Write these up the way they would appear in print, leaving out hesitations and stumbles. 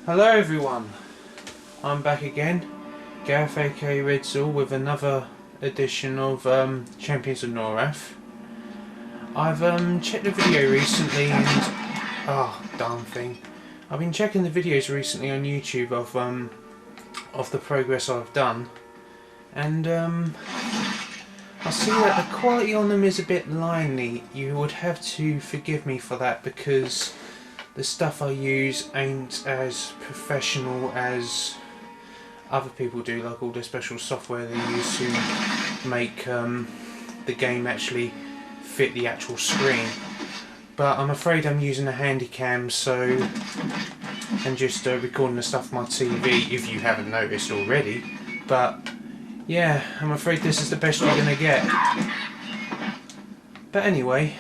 Hello everyone, I'm back again, Gareth aka Redzool, with another edition of Champions of Norrath. I've checked the video recently and... darn thing. I've been checking the videos recently on YouTube of the progress I've done, and I see that the quality on them is a bit liney. You would have to forgive me for that because the stuff I use ain't as professional as other people do, like all the special software they use to make the game actually fit the actual screen. But I'm afraid I'm using a handy cam, and just recording the stuff on my TV, if you haven't noticed already. But yeah, I'm afraid this is the best you're gonna get. But anyway,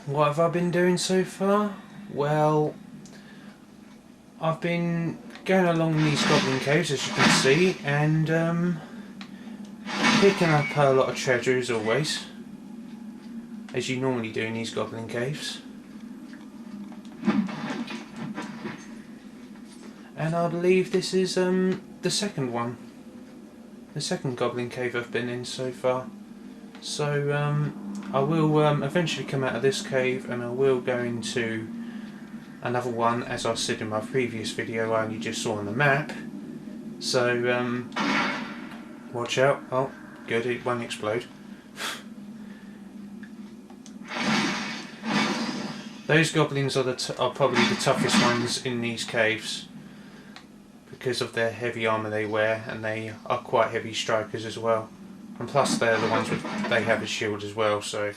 what have I been doing so far? Well, I've been going along these goblin caves, as you can see, and picking up a lot of treasure as always, as you normally do in these goblin caves. And I believe this is the second one, the second goblin cave I've been in so far. So I will eventually come out of this cave, and I will go into another one, as I said in my previous video I only just saw on the map. So watch out. Oh good, it won't explode. Those goblins are probably the toughest ones in these caves because of their heavy armour they wear, and they are quite heavy strikers as well. And plus they're the ones they have a shield as well, so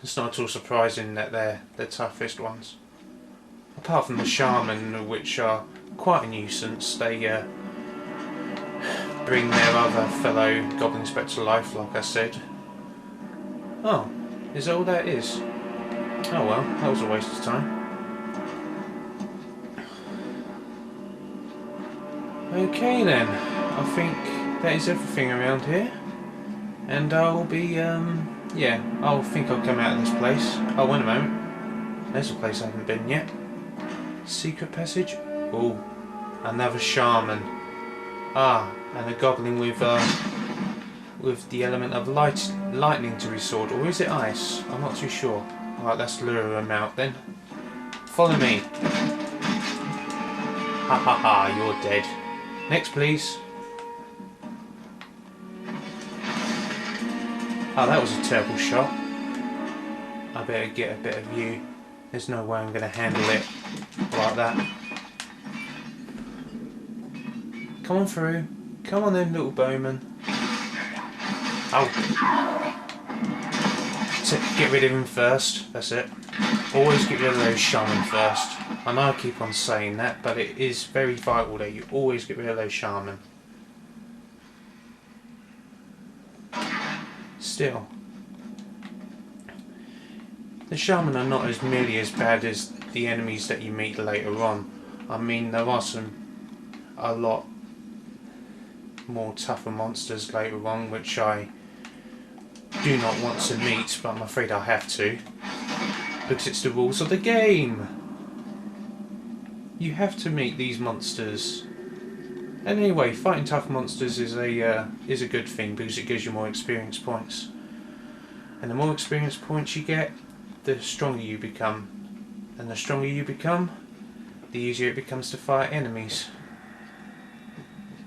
it's not at all surprising that they're the toughest ones. Apart from the shaman, which are quite a nuisance. They bring their other fellow goblins back to life, like I said. Oh, is that all that is? Oh well, that was a waste of time. Okay then, I think that is everything around here. And I'll be, I'll think I'll come out of this place. Oh, wait a moment. There's a place I haven't been yet. Secret passage? Oh, another shaman. Ah, and a goblin with the element of lightning to his sword. Or is it ice? I'm not too sure. Alright, let's lure him out then. Follow me. Ha ha ha, you're dead. Next please. Oh, that was a terrible shot. I better get a better view. There's no way I'm going to handle it like that. Come on through. Come on then, little bowman. Oh. Get rid of him first. That's it. Always get rid of those shaman first. I know I keep on saying that, but it is very vital that you always get rid of those shaman. Still, the shaman are not nearly as bad as the enemies that you meet later on. I mean, there are a lot more tougher monsters later on, which I do not want to meet, but I'm afraid I have to, because it's the rules of the game. You have to meet these monsters. And anyway, fighting tough monsters is a good thing because it gives you more experience points. And the more experience points you get, the stronger you become. And the stronger you become, the easier it becomes to fight enemies.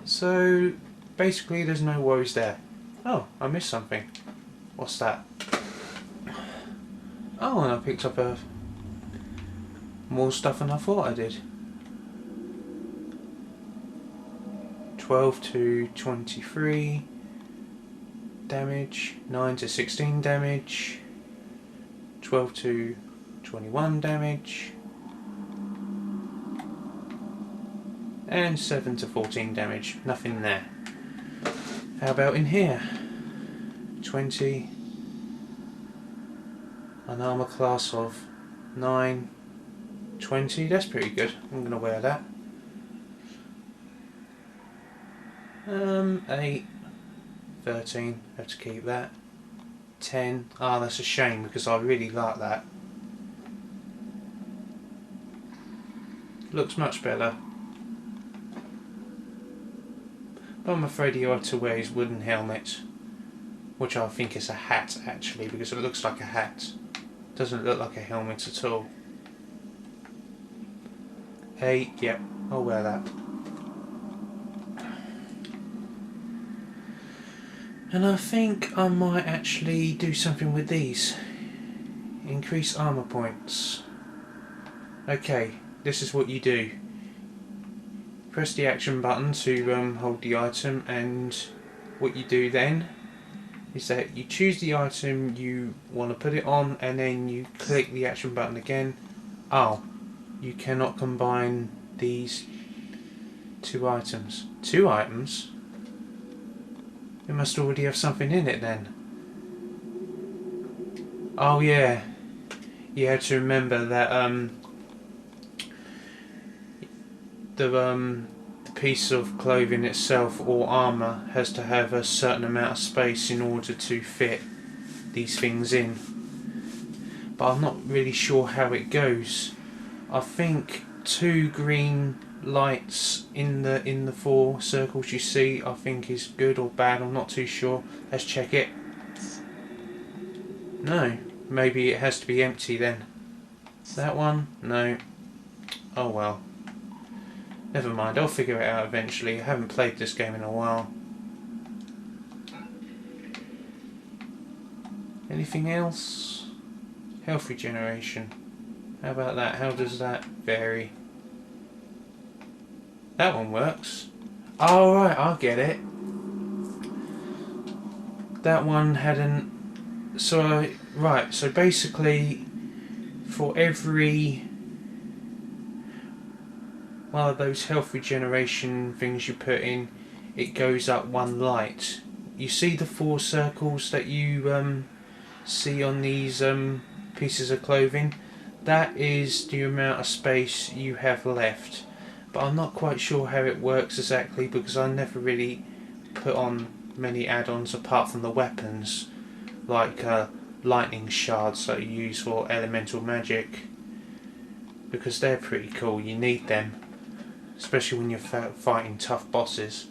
So basically there's no worries there. Oh, I missed something. What's that? Oh, and I picked up more stuff than I thought I did. 12 to 23 damage, 9 to 16 damage, 12 to 21 damage, and 7 to 14 damage. Nothing there. How about in here? 20, an armor class of 9, 20, that's pretty good. I'm going to wear that. 8, 13, have to keep that. 10, that's a shame because I really like that. Looks much better. But I'm afraid he ought to wear his wooden helmet, which I think is a hat actually, because it looks like a hat. Doesn't look like a helmet at all. Hey, yep, I'll wear that. And I think I might actually do something with these. Increase armor points. Okay, this is what you do. Press the action button to hold the item, and what you do then is that you choose the item you want to put it on, and then you click the action button again. Oh, you cannot combine these two items. Two items? It must already have something in it then. Oh yeah, you have to remember that the piece of clothing itself or armour has to have a certain amount of space in order to fit these things in. But I'm not really sure how it goes. I think 2 green lights in the 4 circles you see, I think is good or bad. I'm not too sure. Let's check it. No, maybe it has to be empty then. That one? No. Oh well. Never mind, I'll figure it out eventually. I haven't played this game in a while. Anything else? Health regeneration. How about that? How does that vary? That one works. Oh right, I'll get it. That one hadn't... So, right, so basically for every one of those health regeneration things you put in, it goes up 1 light. You see the 4 circles that you see on these pieces of clothing? That is the amount of space you have left. But I'm not quite sure how it works exactly, because I never really put on many add-ons apart from the weapons, like lightning shards that you use for elemental magic, because they're pretty cool. You need them, especially when you're fighting tough bosses.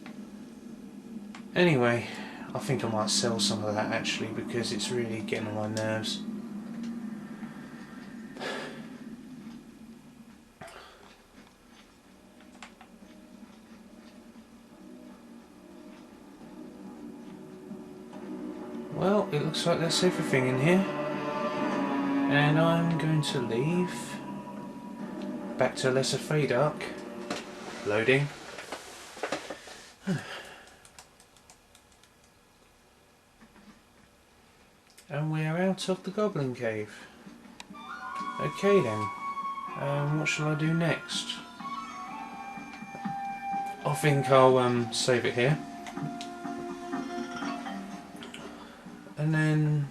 Anyway, I think I might sell some of that actually, because it's really getting on my nerves. Well, it looks like that's everything in here, and I'm going to leave. Back to lesser faydark. Loading. And we're out of the goblin cave. Okay then, what shall I do next? I think I'll save it here. And then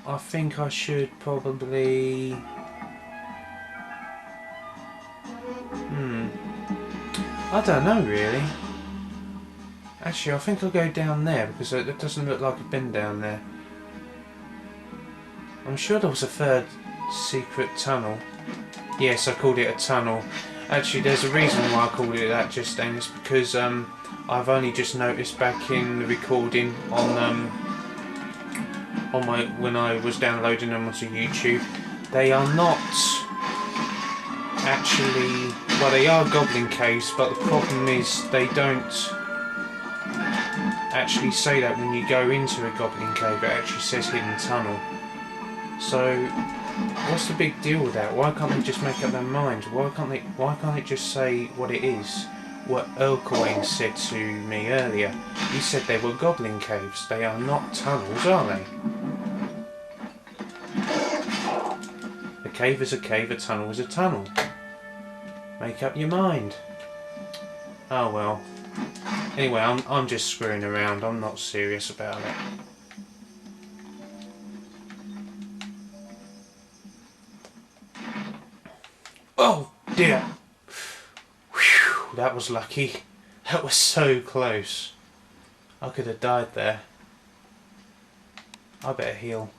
I think I should probably... I don't know really. Actually, I think I'll go down there, because it doesn't look like I've been down there. I'm sure there was a 3rd secret tunnel. Yes, I called it a tunnel. Actually, there's a reason why I called it that just then. It's because I've only just noticed back in the recording on my when I was downloading them onto YouTube, they are not actually, well, they are goblin caves, but the problem is they don't actually say that when you go into a goblin cave. It actually says hidden tunnel. So what's the big deal with that? Why can't they just make up their mind? Why can't it just say what it is? What Urquhart said to me earlier. He said they were goblin caves. They are not tunnels, are they? A cave is a cave, a tunnel is a tunnel. Make up your mind. Oh well. Anyway, I'm just screwing around. I'm not serious about it. Oh dear. Whew, that was lucky. That was so close. I could have died there. I better heal.